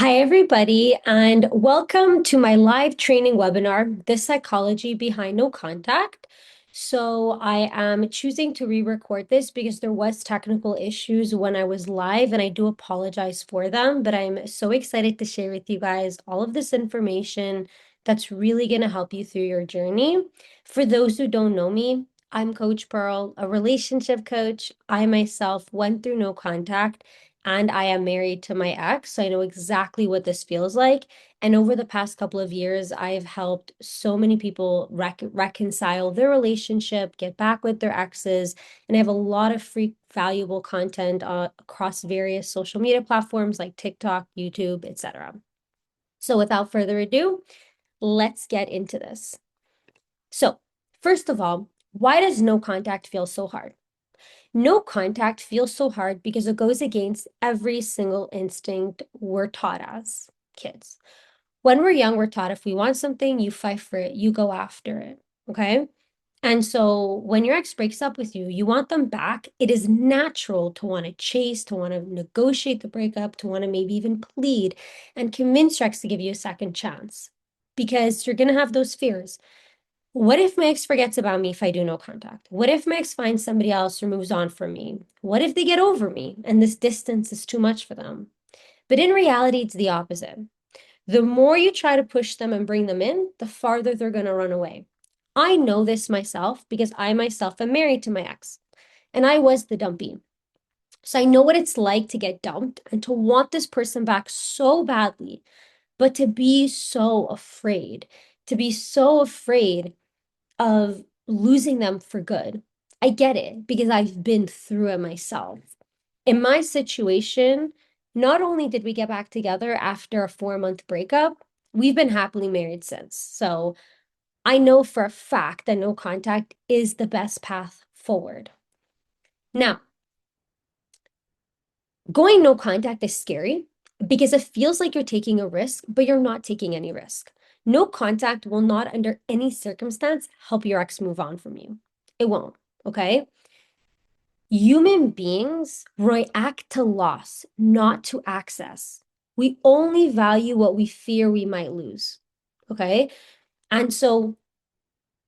Hi, everybody, and welcome to my live training webinar, The Psychology Behind No Contact. So I am choosing to re-record this because there was technical issues when I was live, and I do apologize for them, but I'm so excited to share with you guys all of this information that's really going to help you through your journey. For those who don't know me, I'm Coach Pearl, a relationship coach. I myself went through no contact and I am married to my ex, so I know exactly what this feels like. And over the past couple of years, I've helped so many people reconcile their relationship, get back with their exes, and I have a lot of free, valuable content across various social media platforms like TikTok, YouTube, etc. So without further ado, let's get into this. So, first of all, why does no contact feel so hard? No contact feels so hard because it goes against every single instinct we're taught as kids. When we're young, we're taught if we want something, you fight for it, you go after it. Okay. And so when your ex breaks up with you, you want them back. It is natural to want to chase, to want to negotiate the breakup, to want to maybe even plead and convince your ex to give you a second chance because you're going to have those fears. What if my ex forgets about me if I do no contact? What if my ex finds somebody else or moves on from me? What if they get over me and this distance is too much for them? But in reality, it's the opposite. The more you try to push them and bring them in, the farther they're going to run away. I know this myself because I myself am married to my ex and I was the dumpy. So I know what it's like to get dumped and to want this person back so badly, but to be so afraid, to be so afraid of losing them for good. I get it because I've been through it myself. In my situation, not only did we get back together after a 4-month breakup, we've been happily married since. So I know for a fact that no contact is the best path forward. Now, going no contact is scary because it feels like you're taking a risk, but you're not taking any risk. No contact will not, under any circumstance, help your ex move on from you. It won't, okay? Human beings react to loss, not to access. We only value what we fear we might lose, okay? And so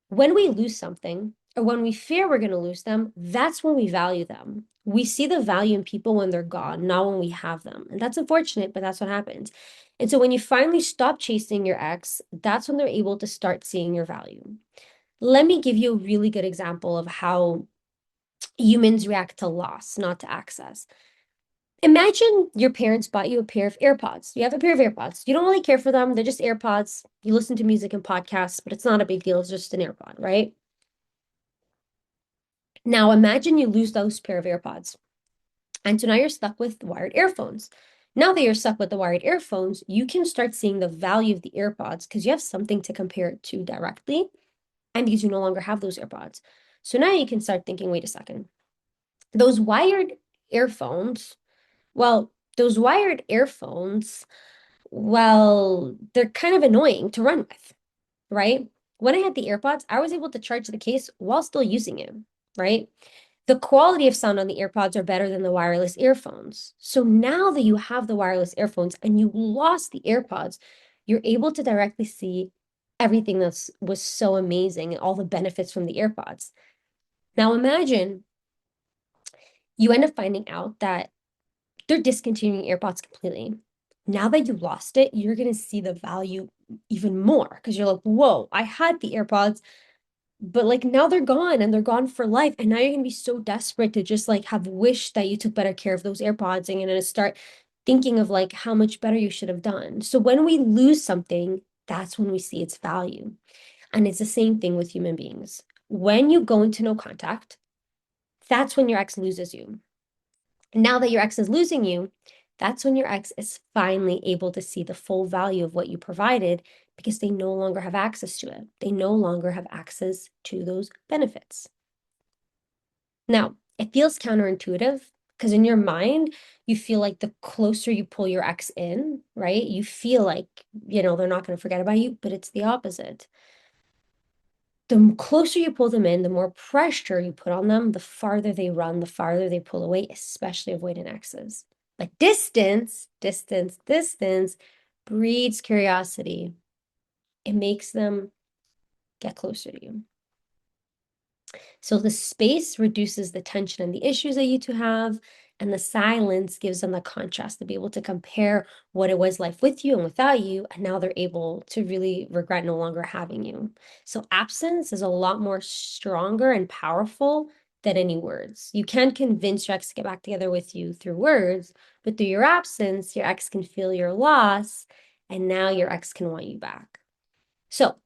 when we lose something or when we fear we're going to lose them, that's when we value them. We see the value in people when they're gone, not when we have them. And that's unfortunate, but that's what happens. And so when you finally stop chasing your ex, that's when they're able to start seeing your value. Let me give you a really good example of how humans react to loss, not to access. Imagine your parents bought you a pair of AirPods. You have a pair of AirPods. You don't really care for them. They're just AirPods. You listen to music and podcasts, but it's not a big deal. It's just an AirPod, right? Now imagine you lose those pair of AirPods. And so now you're stuck with wired earphones. Now that you're stuck with the wired earphones, you can start seeing the value of the AirPods because you have something to compare it to directly and because you no longer have those AirPods. So now you can start thinking, wait a second, those wired earphones, well, those wired earphones, well, they're kind of annoying to run with, right? When I had the AirPods, I was able to charge the case while still using it, right? The quality of sound on the AirPods are better than the wireless earphones. So now that you have the wireless earphones and you lost the AirPods, you're able to directly see everything that was so amazing and all the benefits from the AirPods. Now imagine you end up finding out that they're discontinuing AirPods completely. Now that you lost it, you're going to see the value even more because you're like, whoa, I had the AirPods, but like now they're gone and they're gone for life. And now you're going to be so desperate to just like have wished that you took better care of those AirPods and you're going to start thinking of like how much better you should have done. So when we lose something, that's when we see its value. And it's the same thing with human beings. When you go into no contact, that's when your ex loses you. Now that your ex is losing you, that's when your ex is finally able to see the full value of what you provided because they no longer have access to it. They no longer have access to those benefits. Now, it feels counterintuitive because in your mind, you feel like the closer you pull your ex in, right? You feel like, they're not going to forget about you, but it's the opposite. The closer you pull them in, the more pressure you put on them, the farther they run, the farther they pull away, especially avoidant exes. But distance breeds curiosity. It makes them get closer to you. So the space reduces the tension and the issues that you two have, and the silence gives them the contrast to be able to compare what it was life with you and without you, and now they're able to really regret no longer having you. So absence is a lot more stronger and powerful than any words. You can convince your ex to get back together with you through words, but through your absence, your ex can feel your loss, and now your ex can want you back. So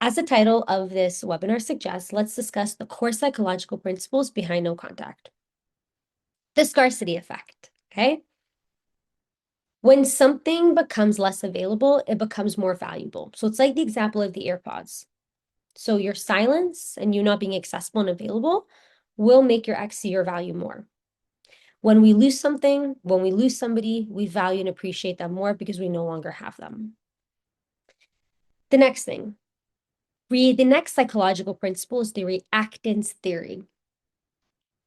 as the title of this webinar suggests, let's discuss the core psychological principles behind no contact. The scarcity effect, okay? When something becomes less available, it becomes more valuable. So it's like the example of the AirPods. So your silence and you not being accessible and available will make your ex see your value more. When we lose something, when we lose somebody, we value and appreciate them more because we no longer have them. The next thing, the next psychological principle is the reactance theory.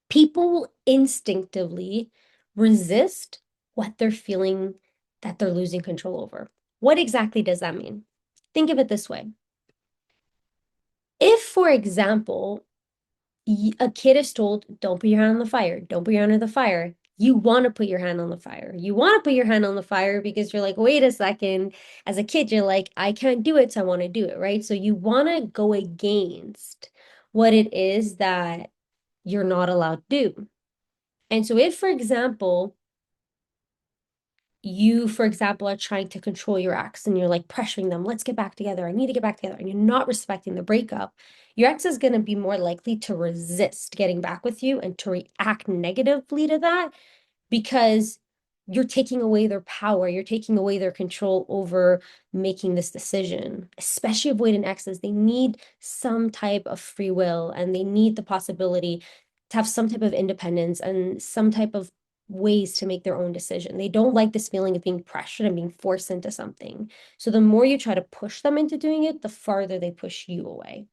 People will instinctively resist what they're feeling that they're losing control over. What exactly does that mean? Think of it this way. If, for example, a kid is told, don't put your hand on the fire, don't put your hand on the fire, you want to put your hand on the fire. You want to put your hand on the fire because you're like, wait a second. As a kid, you're like, I can't do it, so I want to do it, right? So you want to go against what it is that you're not allowed to do. And so if, for example, you, for example, are trying to control your ex and you're like pressuring them, let's get back together, I need to get back together, and you're not respecting the breakup, your ex is going to be more likely to resist getting back with you and to react negatively to that because you're taking away their power, you're taking away their control over making this decision. Especially avoidant exes, they need some type of free will and they need the possibility to have some type of independence and some type of ways to make their own decision. They don't like this feeling of being pressured and being forced into something. So the more you try to push them into doing it, the farther they push you away.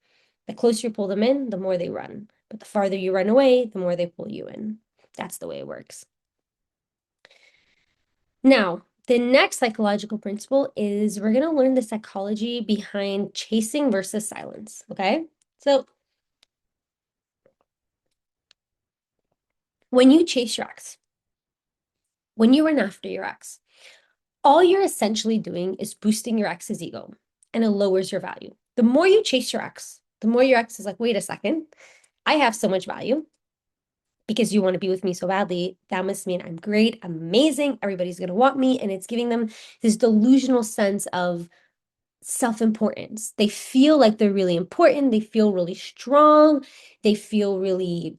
The closer you pull them in, the more they run. But the farther you run away, the more they pull you in. That's the way it works. Now, the next psychological principle is we're going to learn the psychology behind chasing versus silence, okay? So when you chase your ex, when you run after your ex, all you're essentially doing is boosting your ex's ego and it lowers your value. The more you chase your ex, the more your ex is like, wait a second, I have so much value because you want to be with me so badly. That must mean I'm great, I'm amazing, everybody's going to want me. And it's giving them this delusional sense of self-importance. They feel like they're really important. They feel really strong. They feel really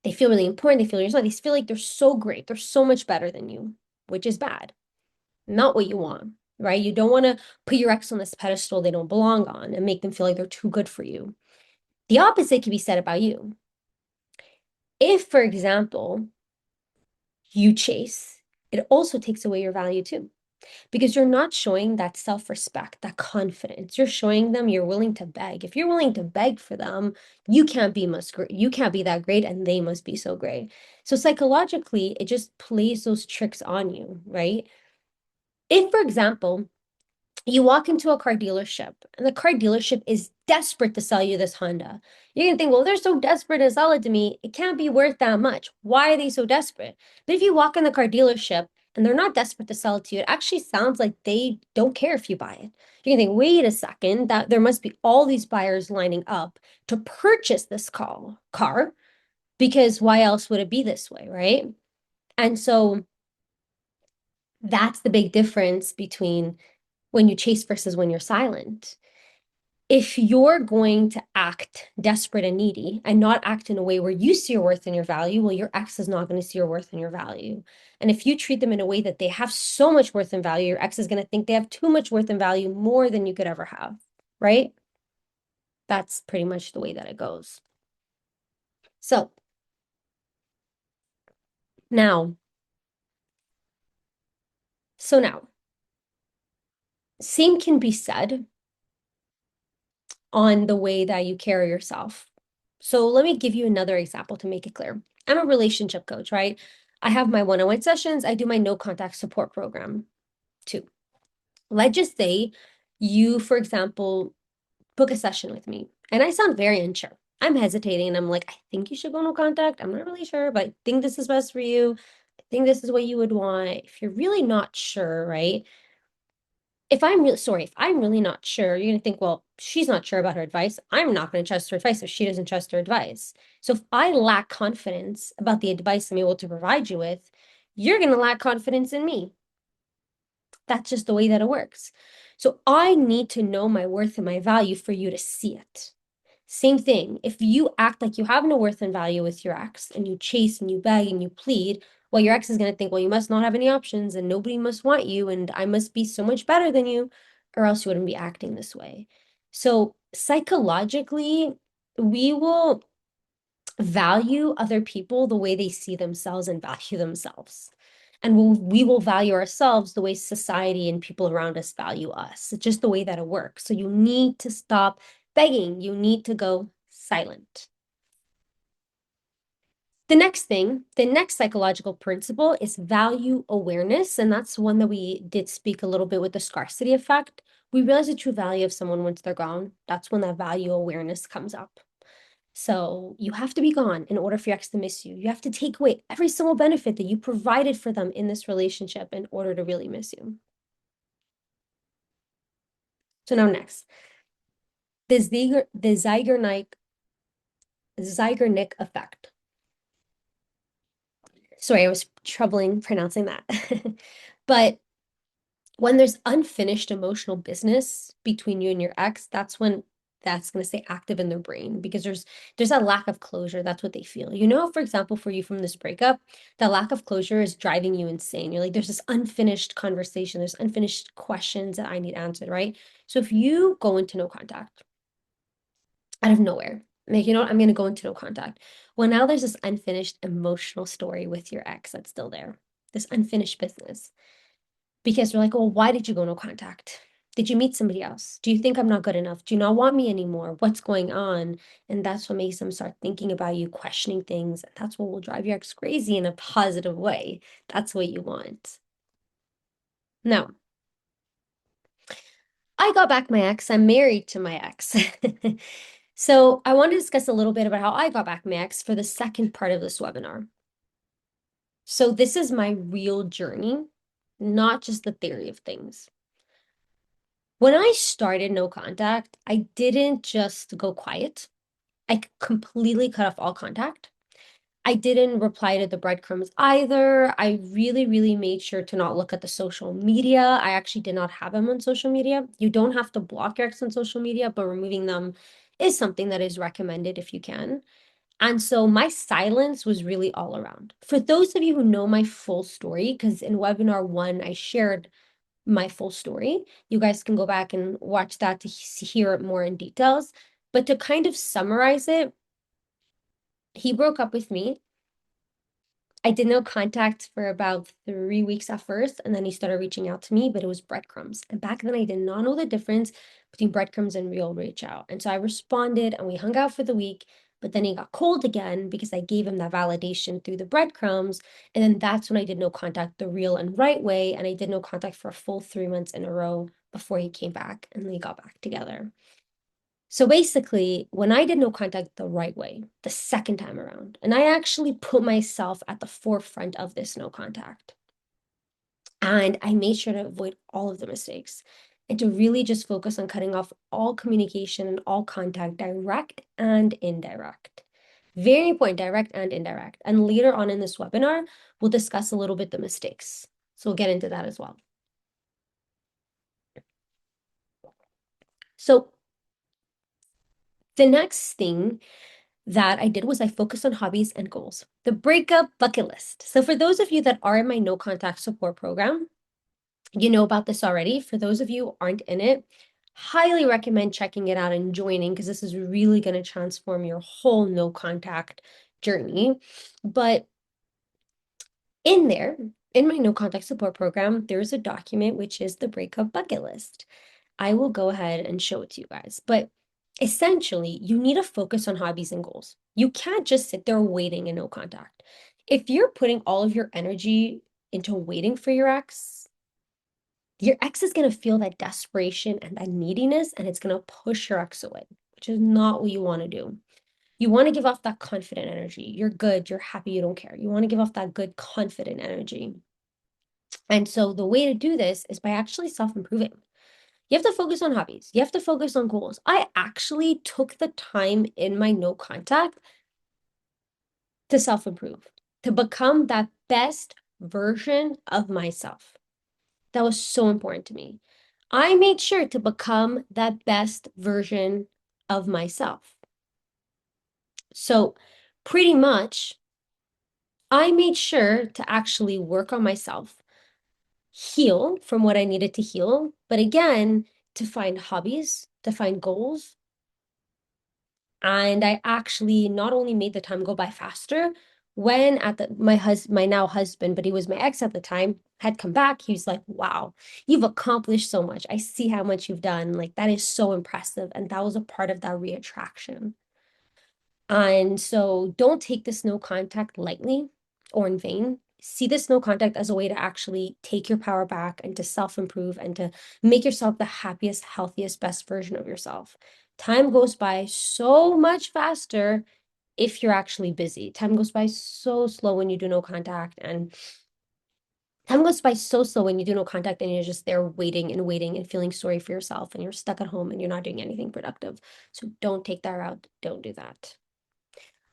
important. They feel really strong. They feel like they're so great. They're so much better than you, which is bad. Not what you want, right? You don't want to put your ex on this pedestal they don't belong on and make them feel like they're too good for you. The opposite can be said about you. If, for example, you chase, it also takes away your value too. Because you're not showing that self-respect, that confidence. You're showing them you're willing to beg. If you're willing to beg for them, you can't be that great and they must be so great. So psychologically, it just plays those tricks on you, right? If, for example, you walk into a car dealership and the car dealership is desperate to sell you this Honda. You're gonna think, well, they're so desperate to sell it to me, it can't be worth that much. Why are they so desperate? But if you walk in the car dealership and they're not desperate to sell it to you, it actually sounds like they don't care if you buy it. You're gonna think, wait a second, that there must be all these buyers lining up to purchase this car because why else would it be this way, right? And so that's the big difference between when you chase versus when you're silent. If you're going to act desperate and needy and not act in a way where you see your worth and your value, well, your ex is not going to see your worth and your value. And if you treat them in a way that they have so much worth and value, your ex is going to think they have too much worth and value, more than you could ever have, right? That's pretty much the way that it goes. So now, same can be said on the way that you carry yourself. So let me give you another example to make it clear. I'm a relationship coach, right? I have my one-on-one sessions. I do my no contact support program too. Let's just say you, for example, book a session with me and I sound very unsure. I'm hesitating and I'm like, I think you should go no contact. I'm not really sure, but I think this is best for you. I think this is what you would want. If you're really not sure, right? If I'm really not sure, you're gonna think, well, she's not sure about her advice. I'm not gonna trust her advice if she doesn't trust her advice. So if I lack confidence about the advice I'm able to provide you with, you're gonna lack confidence in me. That's just the way that it works. So I need to know my worth and my value for you to see it. Same thing. If you act like you have no worth and value with your ex and you chase and you beg and you plead, well, your ex is going to think, well, you must not have any options and nobody must want you and I must be so much better than you, or else you wouldn't be acting this way. So psychologically, we will value other people the way they see themselves and value themselves. And we will value ourselves the way society and people around us value us. It's just the way that it works. So you need to stop begging. You need to go silent. The next psychological principle is value awareness. And that's one that we did speak a little bit with the scarcity effect. We realize the true value of someone once they're gone. That's when that value awareness comes up. So you have to be gone in order for your ex to miss you. You have to take away every single benefit that you provided for them in this relationship in order to really miss you. So now next, the Zeigarnik effect. Sorry, I was troubling pronouncing that. But when there's unfinished emotional business between you and your ex, that's when that's going to stay active in their brain because there's a lack of closure. That's what they feel. You know, for example, for you from this breakup, that lack of closure is driving you insane. You're like, there's this unfinished conversation, there's unfinished questions that I need answered, right? So if you go into no contact out of nowhere, like, you know what, I'm going to go into no contact. Well, now there's this unfinished emotional story with your ex that's still there, this unfinished business. Because we're like, well, why did you go no contact? Did you meet somebody else? Do you think I'm not good enough? Do you not want me anymore? What's going on? And that's what makes them start thinking about you, questioning things. That's what will drive your ex crazy in a positive way. That's what you want. Now, I got back my ex. I'm married to my ex. So I want to discuss a little bit about how I got back my ex for the second part of this webinar. So this is my real journey, not just the theory of things. When I started no contact, I didn't just go quiet. I completely cut off all contact. I didn't reply to the breadcrumbs either. I really, really made sure to not look at the social media. I actually did not have them on social media. You don't have to block your ex on social media, but removing them is something that is recommended if you can. And so my silence was really all around. For those of you who know my full story, because in webinar one, I shared my full story. You guys can go back and watch that to hear it more in details. But to kind of summarize it, he broke up with me. I did no contact for about 3 weeks at first, and then he started reaching out to me, but it was breadcrumbs. And back then I did not know the difference between breadcrumbs and real reach out. And so I responded and we hung out for the week, but then he got cold again because I gave him that validation through the breadcrumbs. And then that's when I did no contact the real and right way. And I did no contact for a full 3 months in a row before he came back and we got back together. So basically, when I did no contact the right way, the second time around, and I actually put myself at the forefront of this no contact, and I made sure to avoid all of the mistakes and to really just focus on cutting off all communication and all contact, direct and indirect. Very important, direct and indirect. And later on in this webinar, we'll discuss a little bit the mistakes. So we'll get into that as well. So the next thing that I did was I focused on hobbies and goals. The breakup bucket list. So for those of you that are in my no contact support program, you know about this already. For those of you who aren't in it, highly recommend checking it out and joining because this is really going to transform your whole no contact journey. But in there, in my no contact support program, there's a document which is the breakup bucket list. I will go ahead and show it to you guys. But essentially, you need to focus on hobbies and goals. You can't just sit there waiting in no contact. If you're putting all of your energy into waiting for your ex is going to feel that desperation and that neediness, and it's going to push your ex away, which is not what you want to do. You want to give off that confident energy. You're good, you're happy, you don't care. You want to give off that good, confident energy. And so the way to do this is by actually self-improving. You have to focus on hobbies. You have to focus on goals. I actually took the time in my no contact to self-improve, to become that best version of myself. That was so important to me. I made sure to become that best version of myself. So pretty much, I made sure to actually work on myself, heal from what I needed to heal, but again, to find hobbies, to find goals. And I actually not only made the time go by faster, when at the my now husband, but he was my ex at the time, had come back, he was like, wow, you've accomplished so much. I see how much you've done. Like that is so impressive. And that was a part of that reattraction. And so don't take this no contact lightly or in vain. See this no contact as a way to actually take your power back and to self-improve and to make yourself the happiest, healthiest, best version of yourself. Time goes by so much faster if you're actually busy. Time goes by so slow when you do no contact, and time goes by so slow when you do no contact and you're just there waiting and feeling sorry for yourself and you're stuck at home and you're not doing anything productive. So don't take that route. Don't do that.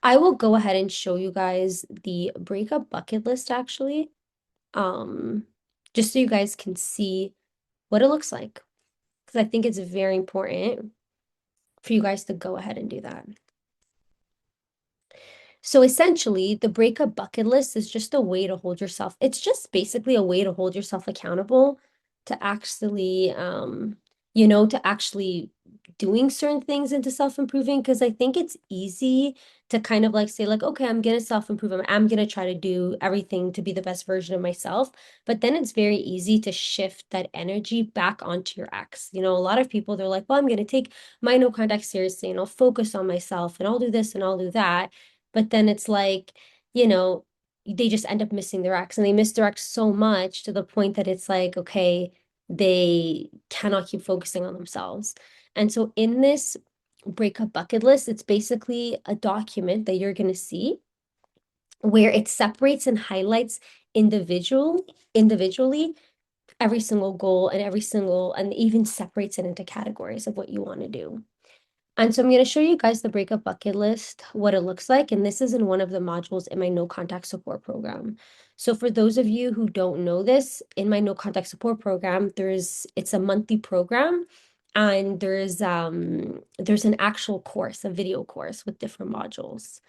I will go ahead and show you guys the breakup bucket list actually, um, just so you guys can see what it looks like, because I think it's very important for you guys to go ahead and do that. So essentially, the breakup bucket list is just a way to hold yourself. It's just basically a way to hold yourself accountable to actually, to actually doing certain things into self-improving. Because I think it's easy to kind of like say like, okay, I'm gonna self-improve. I'm gonna try to do everything to be the best version of myself. But then it's very easy to shift that energy back onto your ex. A lot of people, they're like, well, I'm gonna take my no contact seriously and I'll focus on myself and I'll do this and I'll do that. But then it's like, you know, they just end up missing their ex and they miss their ex so much to the point that it's like, okay, they cannot keep focusing on themselves. And so in this breakup bucket list, it's basically a document that you're going to see where it separates and highlights individually every single goal and even separates it into categories of what you want to do. And so I'm going to show you guys the breakup bucket list, what it looks like. And this is in one of the modules in my no contact support program. So for those of you who don't know this, in my no contact support program, it's a monthly program, and there's an actual course, a video course with different modules.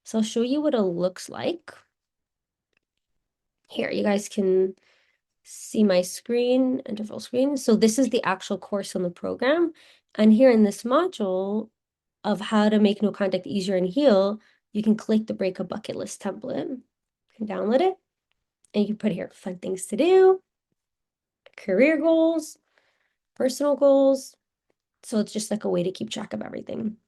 So I'll show you what it looks like. Here, you guys can see my screen, enter full screen. So this is the actual course on the program. And here in this module of how to make no contact easier and heal, you can click the breakup bucket list template, you can download it, and you can put here fun things to do, career goals, personal goals. So it's just like a way to keep track of everything.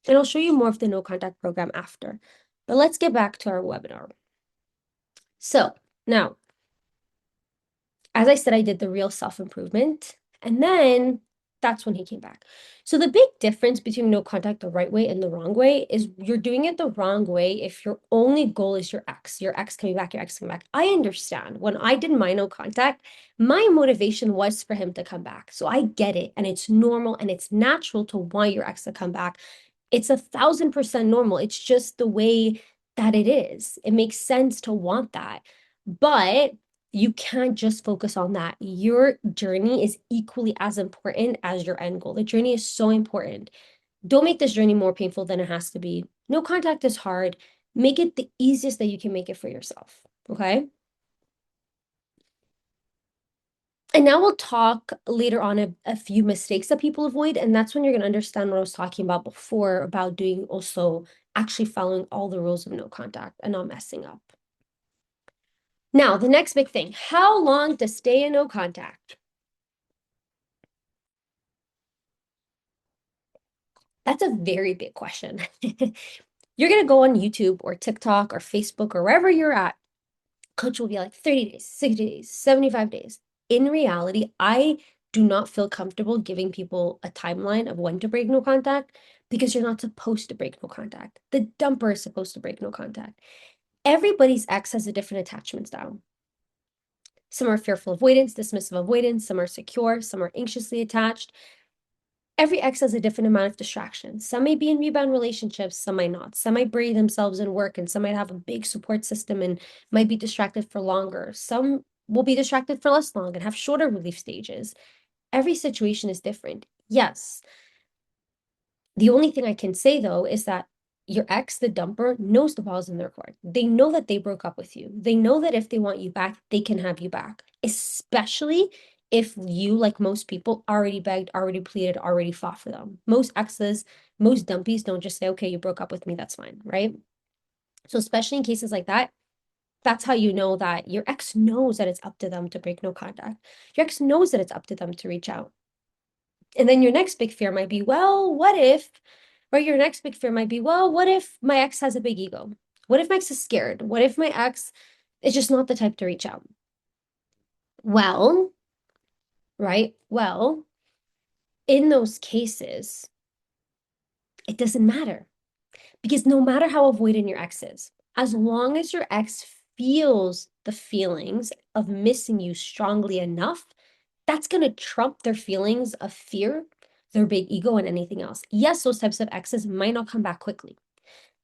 And I'll show you more of the no contact program after. But let's get back to our webinar. So now, as I said, I did the real self-improvement, and then that's when he came back. So the big difference between no contact the right way and the wrong way is you're doing it the wrong way if your only goal is your ex coming back, your ex coming back. I understand. When I did my no contact, my motivation was for him to come back. So I get it, and it's normal and it's natural to want your ex to come back. It's 1,000% normal. It's just the way that it is. It makes sense to want that. But you can't just focus on that. Your journey is equally as important as your end goal. The journey is so important. Don't make this journey more painful than it has to be. No contact is hard. Make it the easiest that you can make it for yourself. Okay. And now we'll talk later on a few mistakes that people avoid. And that's when you're going to understand what I was talking about before about doing also actually following all the rules of no contact and not messing up. Now, the next big thing, how long to stay in no contact? That's a very big question. You're going to go on YouTube or TikTok or Facebook or wherever you're at. Coach will be like 30 days, 60 days, 75 days. In reality, I do not feel comfortable giving people a timeline of when to break no contact because you're not supposed to break no contact. The dumper is supposed to break no contact. Everybody's ex has a different attachment style. Some are fearful avoidance, dismissive avoidance, some are secure, some are anxiously attached. Every ex has a different amount of distractions. Some may be in rebound relationships, some might not. Some might bury themselves in work, and some might have a big support system and might be distracted for longer. Some will be distracted for less long and have shorter relief stages. Every situation is different. Yes. The only thing I can say though is that your ex, the dumper, knows the ball's in their court. They know that they broke up with you. They know that if they want you back, they can have you back, especially if you, like most people, already begged, already pleaded, already fought for them. Most exes, most dumpies don't just say, okay, you broke up with me, that's fine, right? So especially in cases like that, that's how you know that your ex knows that it's up to them to break no contact. Your ex knows that it's up to them to reach out. And then your next big fear might be, well, what if, or your next big fear might be, well, what if my ex has a big ego? What if my ex is scared? What if my ex is just not the type to reach out? Well, right? Well, in those cases, it doesn't matter because no matter how avoidant your ex is, as long as your ex feels the feelings of missing you strongly enough, that's going to trump their feelings of fear, their big ego, and anything else. Yes, those types of exes might not come back quickly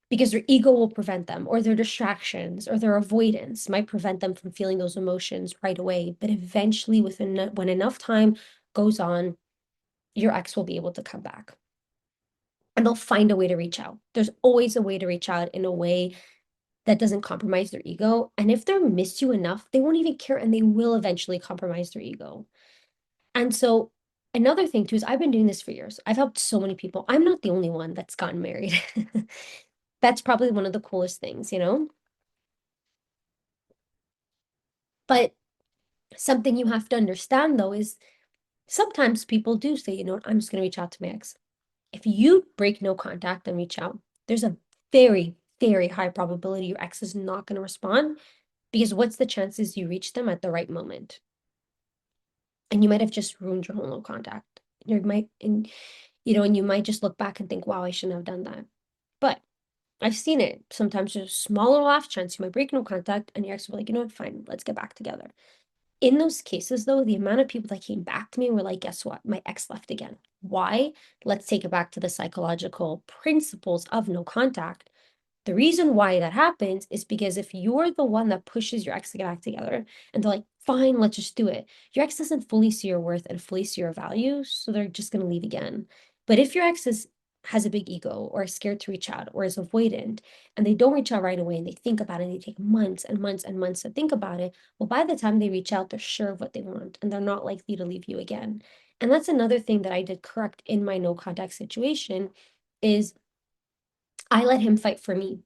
because their ego will prevent them, or their distractions, or their avoidance might prevent them from feeling those emotions right away. But eventually, when enough time goes on, your ex will be able to come back and they'll find a way to reach out. There's always a way to reach out in a way that doesn't compromise their ego. And if they're missed you enough, they won't even care and they will eventually compromise their ego. And so another thing too is I've been doing this for years. I've helped so many people. I'm not the only one that's gotten married. That's probably one of the coolest things, you know? But something you have to understand though is sometimes people do say, you know what, I'm just going to reach out to my ex. If you break no contact and reach out, there's a very, very high probability your ex is not going to respond because what's the chances you reach them at the right moment? And you might have just ruined your whole no contact. And you might just look back and think, wow, I shouldn't have done that. But I've seen it. Sometimes there's a small little off chance you might break no contact and your ex will be like, you know what, fine, let's get back together. In those cases, though, the amount of people that came back to me were like, guess what? My ex left again. Why? Let's take it back to the psychological principles of no contact. The reason why that happens is because if you're the one that pushes your ex to get back together and they're like, fine, let's just do it, your ex doesn't fully see your worth and fully see your value, so they're just going to leave again. But if your ex has a big ego or is scared to reach out or is avoidant and they don't reach out right away and they think about it and they take months and months and months to think about it, well, by the time they reach out, they're sure of what they want and they're not likely to leave you again. And that's another thing that I did correct in my no contact situation is I let him fight for me.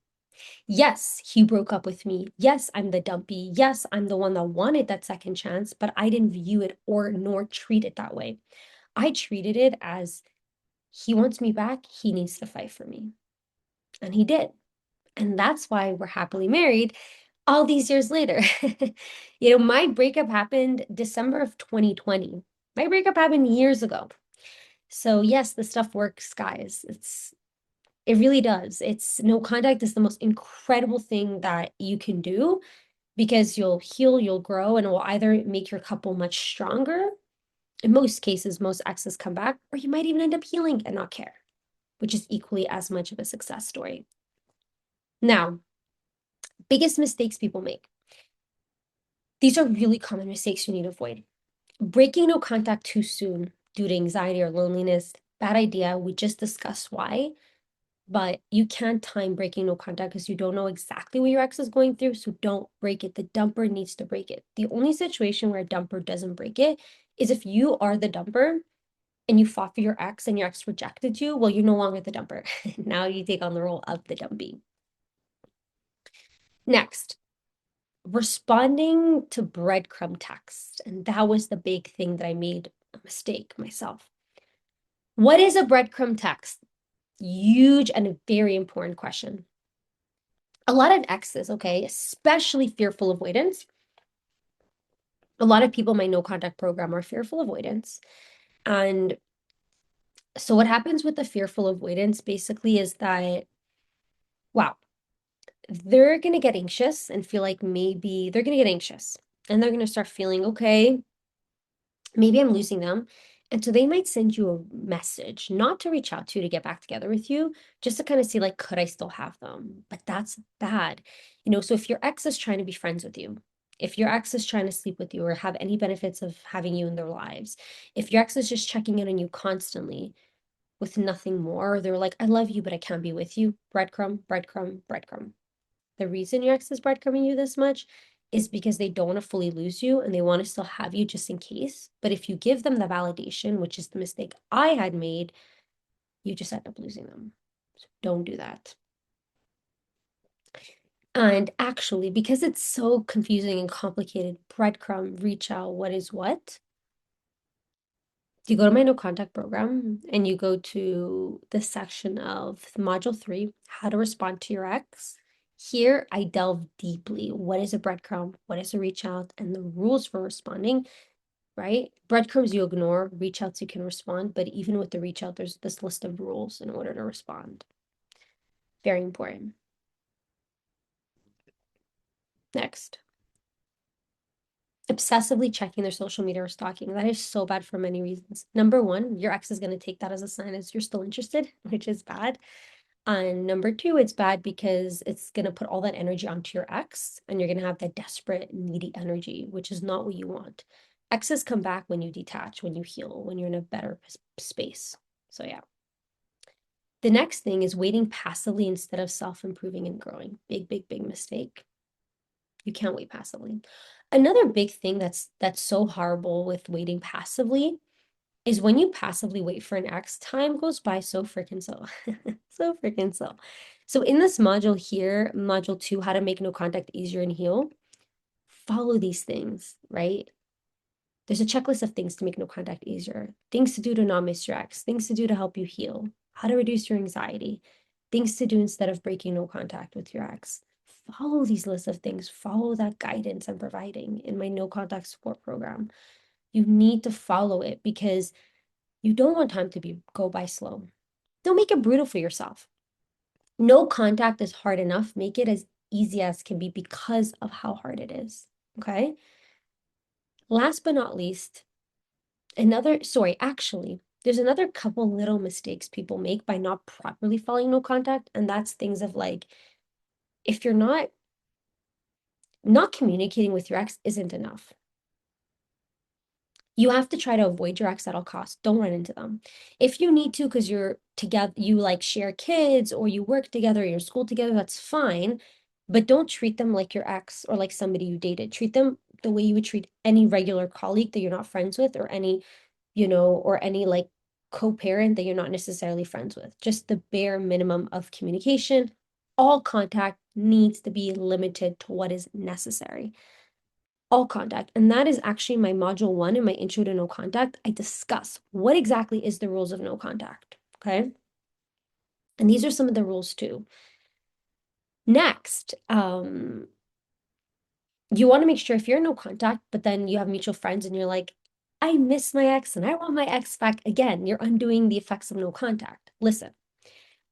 Yes, he broke up with me. Yes, I'm the dumpy. Yes, I'm the one that wanted that second chance, but I didn't view it or nor treat it that way. I treated it as he wants me back, he needs to fight for me. And he did. And that's why we're happily married all these years later. My breakup happened December of 2020. My breakup happened years ago. So yes, the stuff works, guys. It really does. It's no contact is the most incredible thing that you can do because you'll heal, you'll grow, and it will either make your couple much stronger. In most cases, most exes come back, or you might even end up healing and not care, which is equally as much of a success story. Now, biggest mistakes people make. These are really common mistakes you need to avoid. Breaking no contact too soon due to anxiety or loneliness, bad idea. We just discussed why. But you can't time breaking no contact because you don't know exactly what your ex is going through. So don't break it. The dumper needs to break it. The only situation where a dumper doesn't break it is if you are the dumper and you fought for your ex and your ex rejected you. Well, you're no longer the dumper. Now you take on the role of the dumpy. Next, responding to breadcrumb text. And that was the big thing that I made a mistake myself. What is a breadcrumb text? Huge and a very important question. A lot of exes, okay, especially fearful avoidance. A lot of people in my no contact program are fearful avoidance. And so what happens with the fearful avoidance basically is that, wow, they're going to get anxious and feel like maybe they're going to get anxious and they're going to start feeling, okay, maybe I'm losing them. And so they might send you a message, not to reach out to get back together with you, just to kind of see like, could I still have them? But that's bad. So if your ex is trying to be friends with you, if your ex is trying to sleep with you or have any benefits of having you in their lives, if your ex is just checking in on you constantly with nothing more, they're like, I love you, but I can't be with you. Breadcrumb, breadcrumb, breadcrumb. The reason your ex is breadcrumbing you this much is because they don't want to fully lose you and they want to still have you just in case. But if you give them the validation, which is the mistake I had made, you just end up losing them. So don't do that. And actually, because it's so confusing and complicated, breadcrumb, reach out, what is what? You go to my no contact program and you go to the section of module 3, how to respond to your ex. Here, I delve deeply. What is a breadcrumb? What is a reach out? And the rules for responding, right? Breadcrumbs you ignore, reach outs you can respond. But even with the reach out, there's this list of rules in order to respond. Very important. Next. Obsessively checking their social media or stalking. That is so bad for many reasons. Number one, your ex is going to take that as a sign as you're still interested, which is bad. And number two, it's bad because it's going to put all that energy onto your ex and you're going to have that desperate, needy energy, which is not what you want. Exes come back when you detach, when you heal, when you're in a better space. So, yeah. The next thing is waiting passively instead of self-improving and growing. Big, big, big mistake. You can't wait passively. Another big thing that's so horrible with waiting passively is when you passively wait for an ex, time goes by so freaking slow. So freaking slow. So in this module here, module 2, how to make no contact easier and heal, follow these things, right? There's a checklist of things to make no contact easier, things to do to not miss your ex, things to do to help you heal, how to reduce your anxiety, things to do instead of breaking no contact with your ex. Follow these lists of things, follow that guidance I'm providing in my no contact support program. You need to follow it because you don't want time to go by slow. Don't make it brutal for yourself. No contact is hard enough. Make it as easy as can be because of how hard it is. Okay. Last but not least, there's another couple little mistakes people make by not properly following no contact. And that's things of like, if you're not communicating with your ex isn't enough. You have to try to avoid your ex at all costs. Don't run into them. If you need to, because you're together, you like share kids or you work together, you're in school together, that's fine. But don't treat them like your ex or like somebody you dated. Treat them the way you would treat any regular colleague that you're not friends with or any, or any like co-parent that you're not necessarily friends with. Just the bare minimum of communication. All contact needs to be limited to what is necessary. All contact. And that is actually my module 1 in my intro to no contact. I discuss what exactly is the rules of no contact. Okay. And these are some of the rules too. Next, you want to make sure if you're in no contact, but then you have mutual friends and you're like, I miss my ex and I want my ex back. Again, you're undoing the effects of no contact. Listen,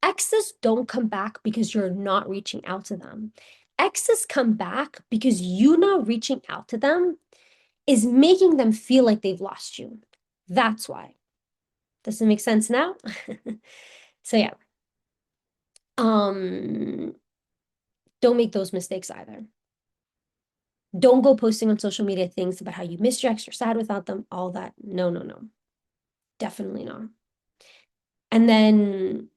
exes don't come back because you're not reaching out to them. Exes come back because you not reaching out to them is making them feel like they've lost you. That's why. Does it make sense now? So yeah. Don't make those mistakes either. Don't go posting on social media things about how you missed your ex, you're sad without them, all that. No, no, no. Definitely not. And then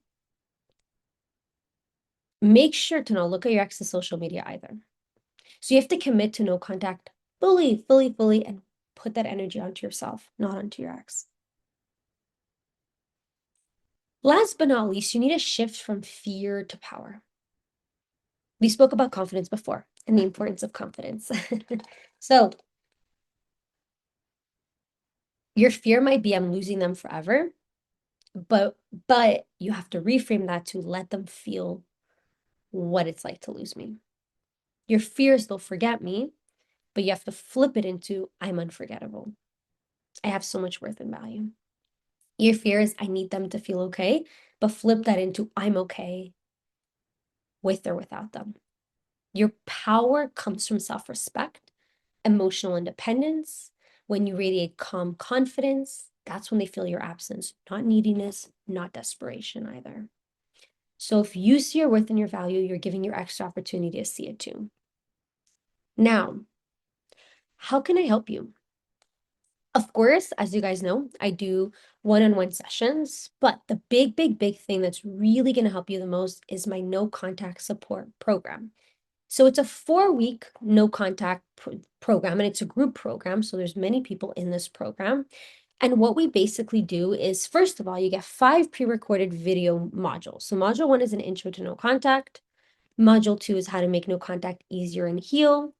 make sure to not look at your ex's social media either. So you have to commit to no contact fully, fully, fully, and put that energy onto yourself, not onto your ex. Last but not least, you need to shift from fear to power. We spoke about confidence before and the importance of confidence. So your fear might be I'm losing them forever, but you have to reframe that to let them feel what it's like to lose me. Your fear is they'll forget me, but you have to flip it into I'm unforgettable. I have so much worth and value. Your fear is I need them to feel okay, but flip that into I'm okay with or without them. Your power comes from self-respect, emotional independence. When you radiate calm confidence, that's when they feel your absence, not neediness, not desperation either. So if you see your worth and your value, you're giving your extra opportunity to see it too. Now, how can I help you? Of course, as you guys know, I do one-on-one sessions, but the big thing that's really going to help you the most is my no contact support program. So it's a 4-week no contact program, and it's a group program. So there's many people in this program. And what we basically do is, first of all, you get 5 pre-recorded video modules. So module 1 is an intro to no contact. Module 2 is how to make no contact easier and heal.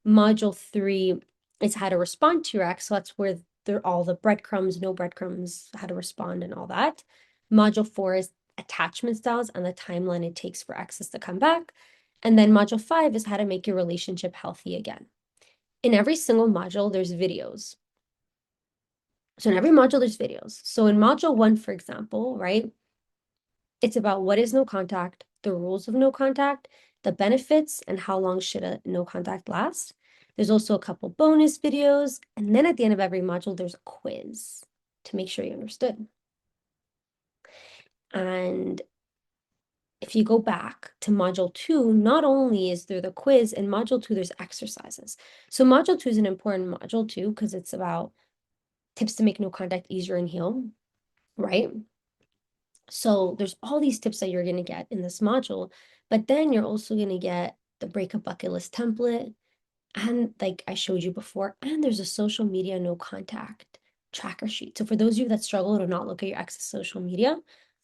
Module 3 is how to respond to your ex. So that's where they're all the breadcrumbs, no breadcrumbs, how to respond and all that. Module 4 is attachment styles and the timeline it takes for exes to come back. And then module 5 is how to make your relationship healthy again. In every single module, there's videos. So in every module, there's videos. So in module 1, for example, right, it's about what is no contact, the rules of no contact, the benefits, and how long should a no contact last. There's also a couple bonus videos. And then at the end of every module, there's a quiz to make sure you understood. And if you go back to module 2, not only is there the quiz, in module 2, there's exercises. So module 2 is an important module too, because it's about tips to make no contact easier and heal, right? So there's all these tips that you're going to get in this module, but then you're also going to get the breakup bucket list template. And like I showed you before, and there's a social media no contact tracker sheet. So for those of you that struggle to not look at your ex's social media,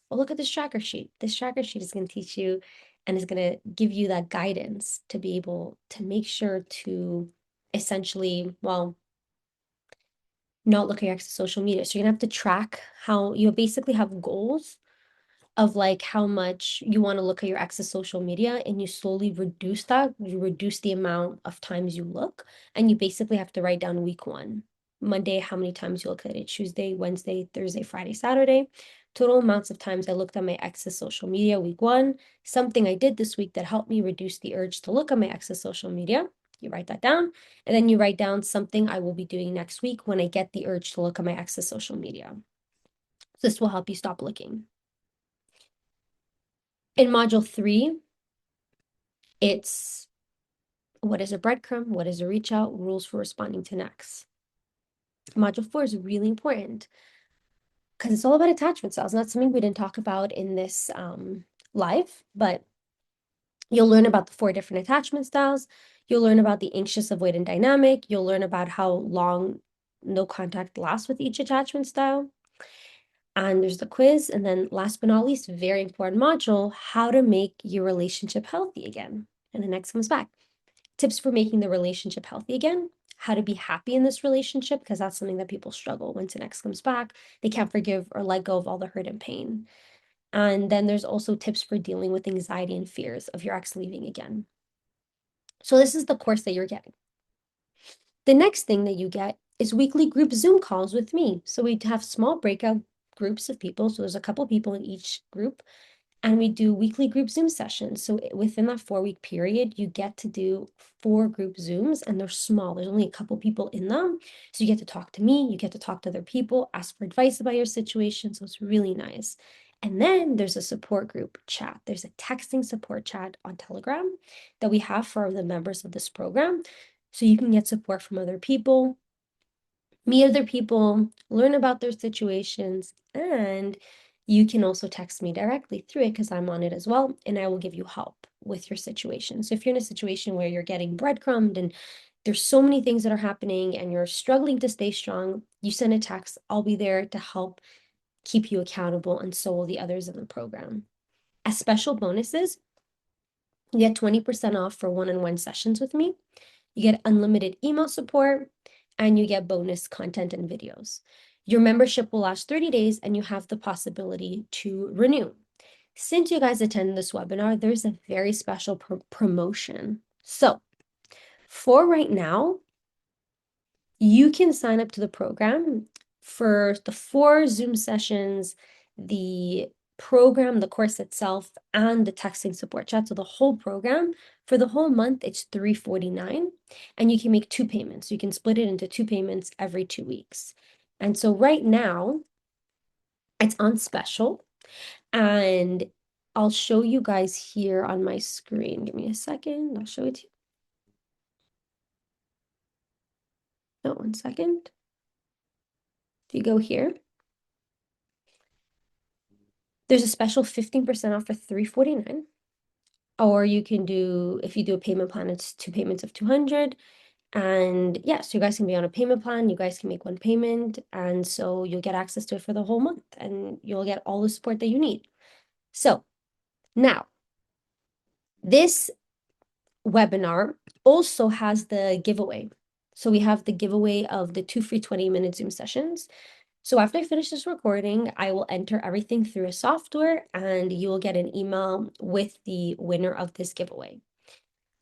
well, look at this tracker sheet. This tracker sheet is going to teach you and is going to give you that guidance to be able to make sure to essentially, well, not look at your ex's social media. So you're going to have to track how you basically have goals of like how much you want to look at your ex's social media, and you slowly reduce that. You reduce the amount of times you look, and you basically have to write down week 1, Monday, how many times you look at it, Tuesday, Wednesday, Thursday, Friday, Saturday, total amounts of times I looked at my ex's social media week 1, something I did this week that helped me reduce the urge to look at my ex's social media. You write that down, and then you write down something I will be doing next week when I get the urge to look at my ex's social media. This will help you stop looking. In module 3, it's what is a breadcrumb, what is a reach out, rules for responding to next. Module 4 is really important because it's all about attachment styles. And that's something we didn't talk about in this live, but you'll learn about the 4 different attachment styles. You'll learn about the anxious avoidant dynamic. You'll learn about how long no contact lasts with each attachment style. And there's the quiz. And then last but not least, very important module, how to make your relationship healthy again. And the next comes back. Tips for making the relationship healthy again, how to be happy in this relationship, because that's something that people struggle once an ex comes back. They can't forgive or let go of all the hurt and pain. And then there's also tips for dealing with anxiety and fears of your ex leaving again. So this is the course that you're getting. The next thing that you get is weekly group Zoom calls with me. So we have small breakout groups of people. So there's a couple people in each group, and we do weekly group Zoom sessions. So within that 4-week period, you get to do 4 group Zooms, and they're small. There's only a couple people in them. So you get to talk to me, you get to talk to other people, ask for advice about your situation. So it's really nice. And then there's a support group chat. There's a texting support chat on Telegram that we have for the members of this program. So you can get support from other people, meet other people, learn about their situations, and you can also text me directly through it because I'm on it as well, and I will give you help with your situation. So if you're in a situation where you're getting breadcrumbed and there's so many things that are happening and you're struggling to stay strong, you send a text. I'll be there to help keep you accountable, and so will the others in the program. As special bonuses, you get 20% off for one-on-one sessions with me. You get unlimited email support, and you get bonus content and videos. Your membership will last 30 days, and you have the possibility to renew. since you guys attend this webinar, there's a very special promotion. So for right now, you can sign up to the program for the 4 Zoom sessions, the program, the course itself, and the texting support chat. So the whole program for the whole month, it's $349, and you can make 2 payments. You can split it into 2 payments every 2 weeks. And so right now, it's on special, and I'll show you guys here on my screen. Give me a second. I'll show it to you. Oh, 1 second. If you go here, there's a special 15% off for $349. Or you can do, if you do a payment plan, it's 2 payments of 200. And yeah, so you guys can be on a payment plan. You guys can make 1 payment. And so you'll get access to it for the whole month, and you'll get all the support that you need. So now, this webinar also has the giveaway. So we have the giveaway of the 2 free 20-minute Zoom sessions. So after I finish this recording, I will enter everything through a software, and you will get an email with the winner of this giveaway.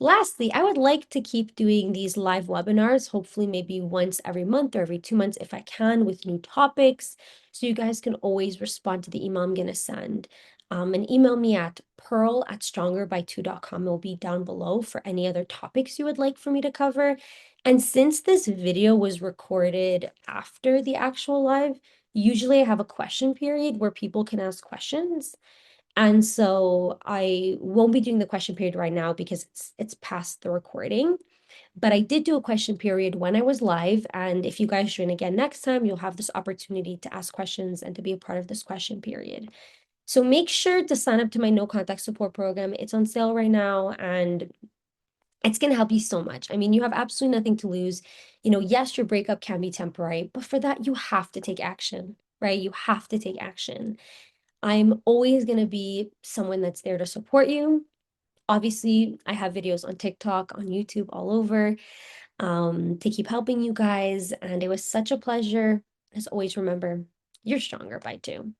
Lastly, I would like to keep doing these live webinars, hopefully maybe once every month or every 2 months if I can, with new topics. So you guys can always respond to the email I'm going to send. And email me at pearl@strongerby2.com. It will be down below for any other topics you would like for me to cover. And since this video was recorded after the actual live, usually I have a question period where people can ask questions. And so I won't be doing the question period right now because it's past the recording. But I did do a question period when I was live. And if you guys join again next time, you'll have this opportunity to ask questions and to be a part of this question period. So make sure to sign up to my no contact support program. It's on sale right now, and it's going to help you so much. I mean, you have absolutely nothing to lose. You know, yes, your breakup can be temporary, but for that, you have to take action, right? You have to take action. I'm always going to be someone that's there to support you. Obviously, I have videos on TikTok, on YouTube, all over, to keep helping you guys. And it was such a pleasure. As always, remember, you're stronger by 2.